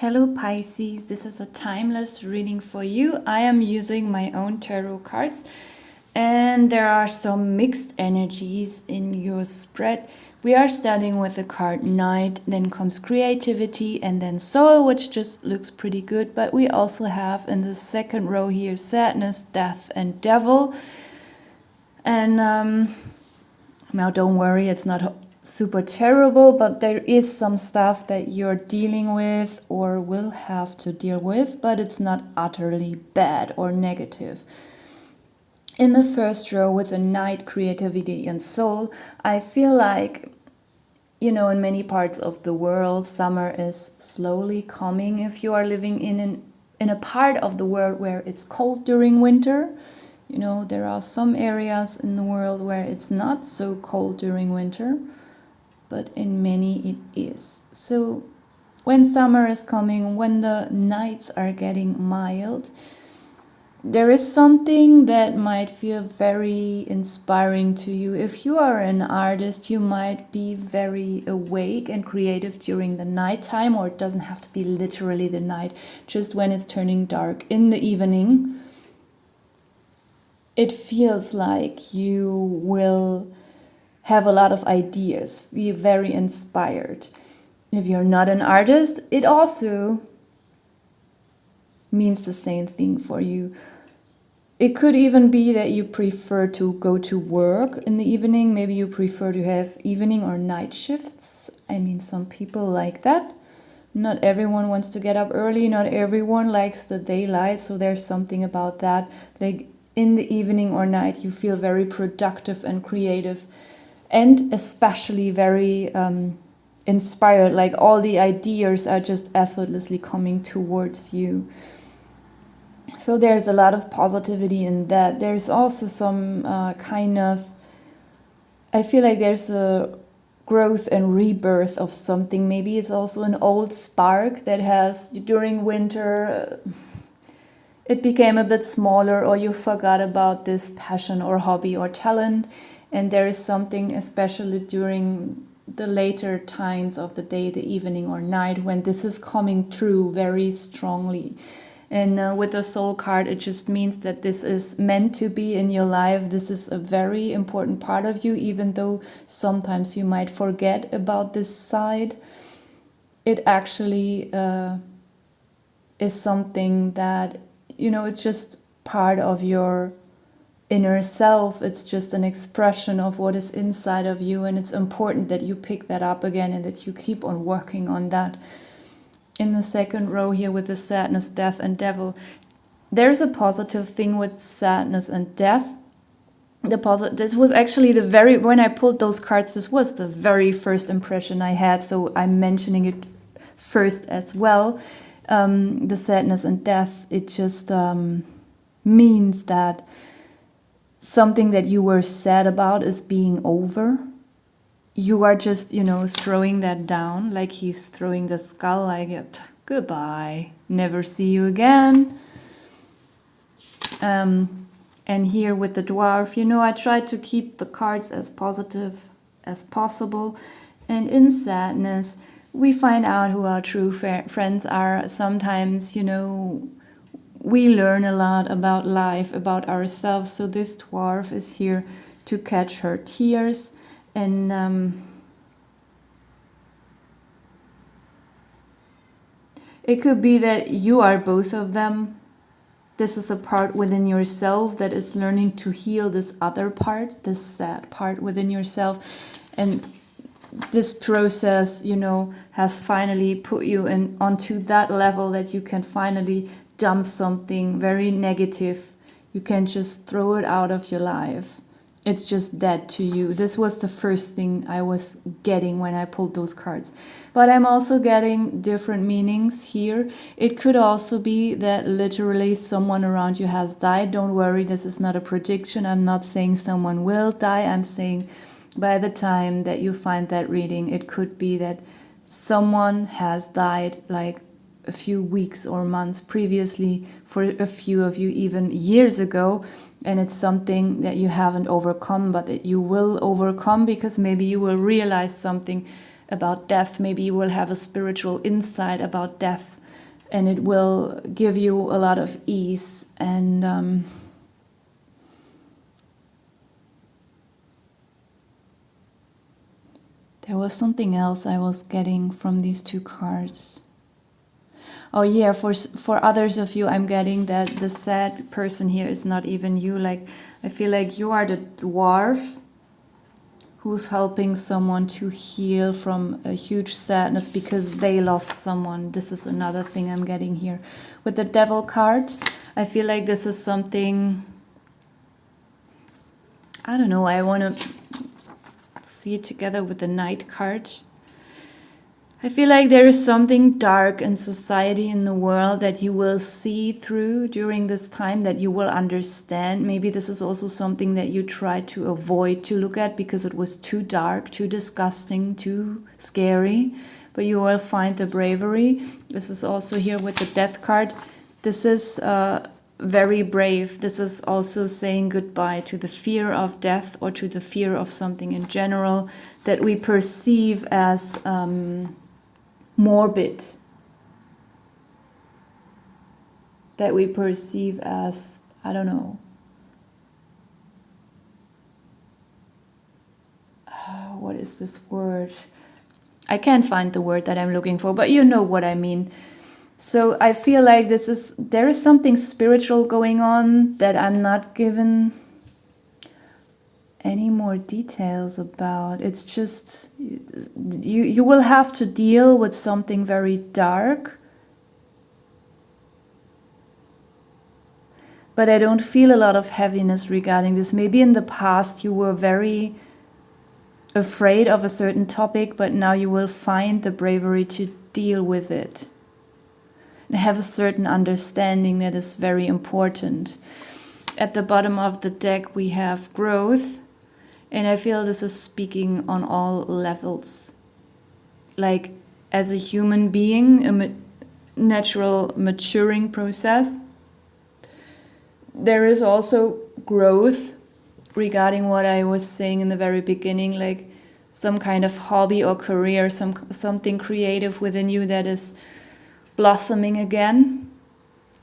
Hello Pisces, this is a timeless reading for you. I am using my own tarot cards and there are some mixed energies in your spread. We are starting with the card Knight, then comes Creativity and then Soul, which just looks pretty good. But we also have in the second row here Sadness, Death and Devil. And now don't worry, it's not super terrible, but there is some stuff that you're dealing with or will have to deal with, but it's not utterly bad or negative. In the first row with the Knight, Creativity and Soul, I feel like, in many parts of the world, summer is slowly coming. If you are living in a part of the world where it's cold during winter, there are some areas in the world where it's not so cold during winter, but in many it is. So when summer is coming, when the nights are getting mild, there is something that might feel very inspiring to you. If you are an artist, you might be very awake and creative during the nighttime, or it doesn't have to be literally the night, just when it's turning dark in the evening. It feels like you will have a lot of ideas, be very inspired. If you're not an artist, it also means the same thing for you. It could even be that you prefer to go to work in the evening. Maybe you prefer to have evening or night shifts. Some people like that. Not everyone wants to get up early. Not everyone likes the daylight. So there's something about that. Like in the evening or night, you feel very productive and creative. And especially very inspired, like all the ideas are just effortlessly coming towards you. So there's a lot of positivity in that. There's also some I feel like there's a growth and rebirth of something. Maybe it's also an old spark that has, during winter, it became a bit smaller, or you forgot about this passion or hobby or talent. And there is something, especially during the later times of the day, the evening or night, when this is coming through very strongly. And with the Soul card, it just means that this is meant to be in your life. This is a very important part of you, even though sometimes you might forget about this side. It actually is something that, it's just part of your inner self. It's just an expression of what is inside of you, and it's important that you pick that up again and that you keep on working on that. In the second row here with the Sadness, Death and Devil, there's a positive thing with sadness and death. This was actually when I pulled those cards, this was the very first impression I had, so I'm mentioning it first as well. The sadness and death, it just means that something that you were sad about is being over. You are just, throwing that down, like he's throwing the skull, like, goodbye, never see you again. And here with the dwarf, I try to keep the cards as positive as possible. And in sadness, we find out who our true friends are. Sometimes, we learn a lot about life, about ourselves. So this dwarf is here to catch her tears. And it could be that you are both of them. This is a part within yourself that is learning to heal this other part, this sad part within yourself. And this process, has finally put you onto that level that you can finally dump something very negative. You can just throw it out of your life. It's just dead to you. This was the first thing I was getting when I pulled those cards. But I'm also getting different meanings here. It could also be that literally someone around you has died. Don't worry, this is not a prediction. I'm not saying someone will die. I'm saying by the time that you find that reading, it could be that someone has died, like a few weeks or months previously, for a few of you even years ago, and it's something that you haven't overcome but that you will overcome, because maybe you will realize something about death. Maybe you will have a spiritual insight about death, and it will give you a lot of ease. And there was something else I was getting from these two cards. Oh yeah, for others of you, I'm getting that the sad person here is not even you. Like, I feel like you are the dwarf who's helping someone to heal from a huge sadness because they lost someone. This is another thing I'm getting here. With the Devil card, I feel like this is something, I don't know, I want to see it together with the Knight card. I feel like there is something dark in society, in the world, that you will see through during this time, that you will understand. Maybe this is also something that you tried to avoid to look at because it was too dark, too disgusting, too scary. But you will find the bravery. This is also here with the Death card. This is very brave. This is also saying goodbye to the fear of death or to the fear of something in general that we perceive as morbid, that we perceive as, I don't know, what is this word? I can't find the word that I'm looking for, but you know what I mean. So I feel like there is something spiritual going on that I'm not given any more details about. It's just, you will have to deal with something very dark. But I don't feel a lot of heaviness regarding this. Maybe in the past you were very afraid of a certain topic, but now you will find the bravery to deal with it. And have a certain understanding that is very important. At the bottom of the deck we have growth. And I feel this is speaking on all levels. Like, as a human being, a natural maturing process. There is also growth regarding what I was saying in the very beginning, like some kind of hobby or career, something creative within you that is blossoming again,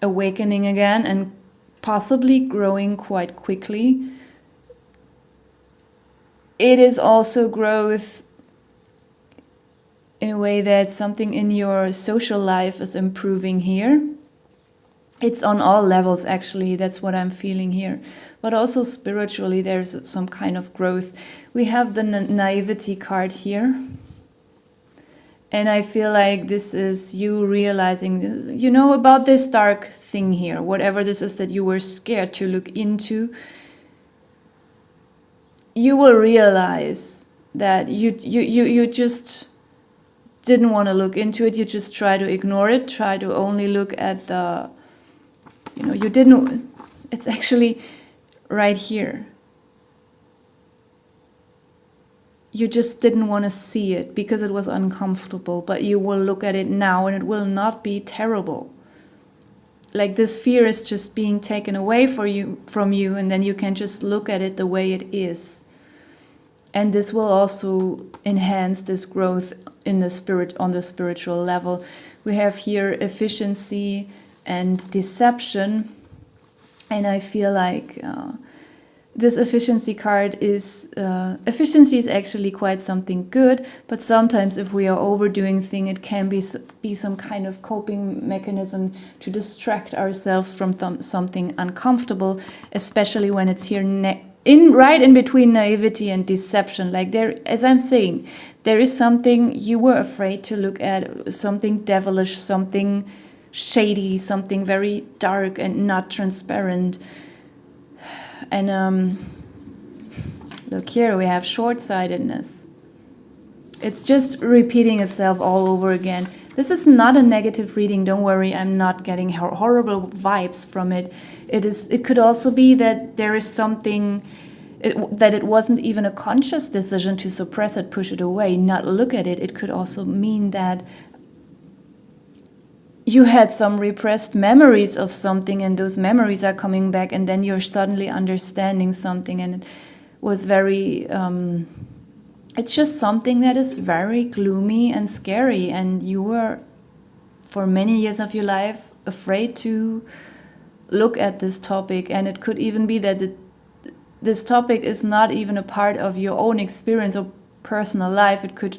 awakening again, and possibly growing quite quickly. It is also growth in a way that something in your social life is improving here. It's on all levels, actually. That's what I'm feeling here. But also spiritually, there's some kind of growth. We have the naivety card here. And I feel like this is you realizing, you know, about this dark thing here, whatever this is that you were scared to look into. You will realize that you just didn't want to look into it. You just try to ignore it, try to only look at the, you didn't, it's actually right here. You just didn't want to see it because it was uncomfortable, but you will look at it now and it will not be terrible. Like, this fear is just being taken away from you, and then you can just look at it the way it is. And this will also enhance this growth in the spirit, on the spiritual level. We have here efficiency and deception. And I feel like this efficiency card is, efficiency is actually quite something good, but sometimes if we are overdoing things, it can be some kind of coping mechanism to distract ourselves from something uncomfortable, especially when it's here right in between naivety and deception. Like, there, as I'm saying, there is something you were afraid to look at, something devilish, something shady, something very dark and not transparent. And look here, we have short-sightedness. It's just repeating itself all over again. This is not a negative reading, don't worry, I'm not getting horrible vibes from it. It could also be that there is something, that it wasn't even a conscious decision to suppress it, push it away, not look at it. It could also mean that you had some repressed memories of something, and those memories are coming back, and then you're suddenly understanding something, and it was very it's just something that is very gloomy and scary, and you were for many years of your life afraid to look at this topic. And it could even be that this topic is not even a part of your own experience or personal life. It could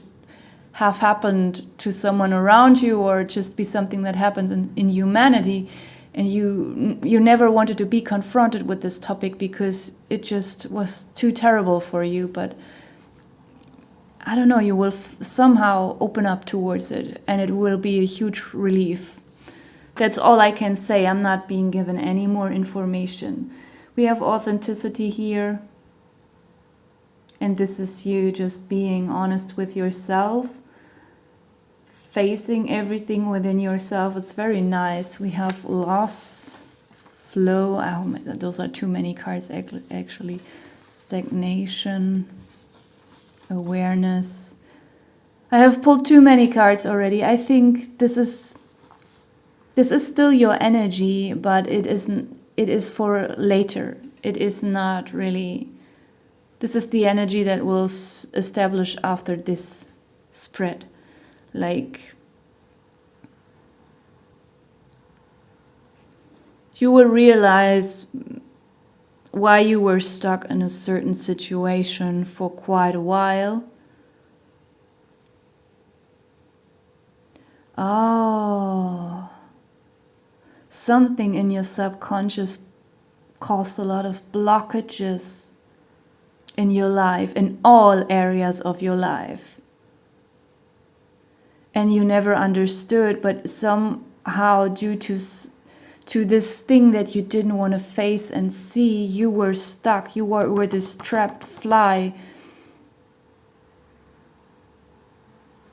have happened to someone around you, or just be something that happened in humanity, and you never wanted to be confronted with this topic because it just was too terrible for you. But I don't know, you will somehow open up towards it, and it will be a huge relief. That's all I can say. I'm not being given any more information. We have authenticity here, and this is you just being honest with yourself, facing everything within yourself. It's very nice. We have loss, flow. Oh, those are too many cards actually. Stagnation, awareness. I have pulled too many cards already. I think this is still your energy, but it is for later. It is not really. This is the energy that will establish after this spread. Like, you will realize why you were stuck in a certain situation for quite a while. Oh, something in your subconscious caused a lot of blockages in your life, in all areas of your life. And you never understood, but somehow due to this thing that you didn't want to face and see, you were stuck. You were this trapped fly.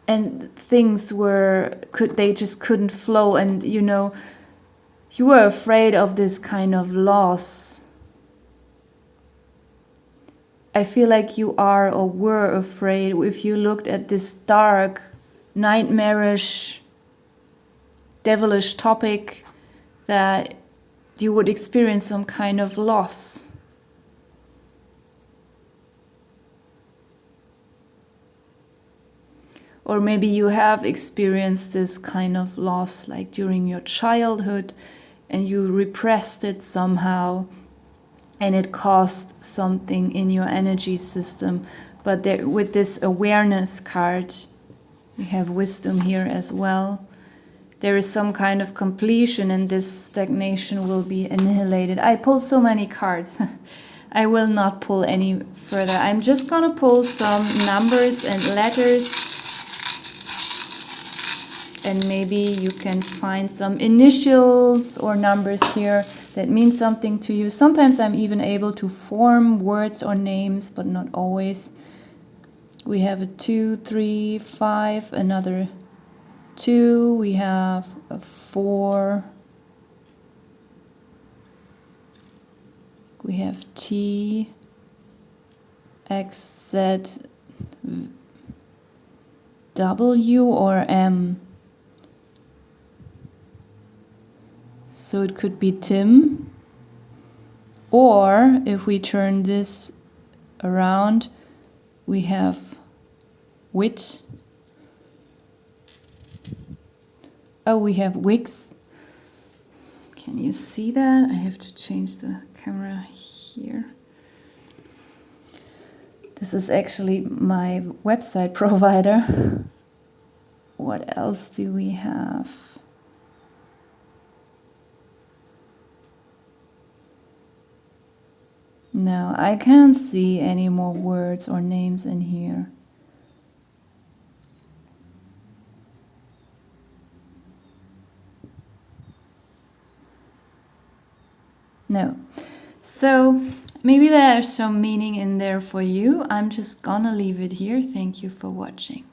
And things they just couldn't flow. And you were afraid of this kind of loss. I feel like you are or were afraid if you looked at this dark, nightmarish, devilish topic, that you would experience some kind of loss. Or maybe you have experienced this kind of loss like during your childhood, and you repressed it somehow, and it caused something in your energy system. But with this awareness card, we have wisdom here as well. There is some kind of completion, and this stagnation will be annihilated. I pulled so many cards. I will not pull any further. I'm just gonna pull some numbers and letters, and maybe you can find some initials or numbers here that mean something to you. Sometimes I'm even able to form words or names, but not always. We have a 2, 3, 5, another 2, we have a 4, we have T, X, Z, W or M. So it could be Tim, or if we turn this around, we have Wit. Oh, we have Wix. Can you see that? I have to change the camera here. This is actually my website provider. What else do we have? No, I can't see any more words or names in here. No. So maybe there's some meaning in there for you. I'm just gonna leave it here. Thank you for watching.